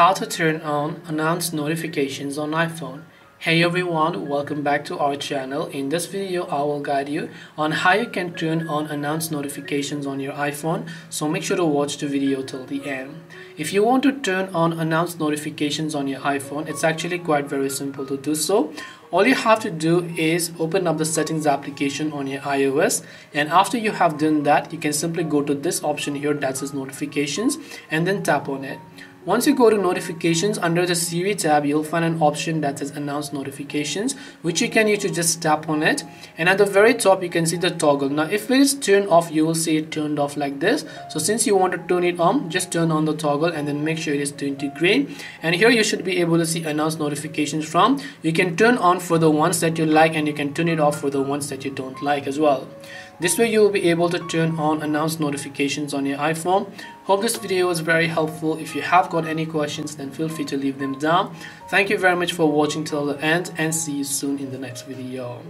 How to turn on announced notifications on iPhone. Hey everyone, welcome back to our channel. In this video, I will guide you on how you can turn on announced notifications on your iPhone. So make sure to watch the video till the end. If you want to turn on announced notifications on your iPhone, it's actually quite very simple to do so. All you have to do is open up the settings application on your iOS, and after you have done that, you can simply go to this option here that says notifications and then tap on it. Once you go to notifications, under the Siri tab, you'll find an option that says announced notifications, which you can use to just tap on it. And at the very top, you can see the toggle. Now, if it is turned off, you will see it turned off like this. So since you want to turn it on, just turn on the toggle and then make sure it is turned to green. And here you should be able to see announced notifications from. You can turn on for the ones that you like, and you can turn it off for the ones that you don't like as well. This way you will be able to turn on announced notifications on your iPhone. Hope this video was very helpful. If you have got any questions, then feel free to leave them down. Thank you very much for watching till the end, and see you soon in the next video.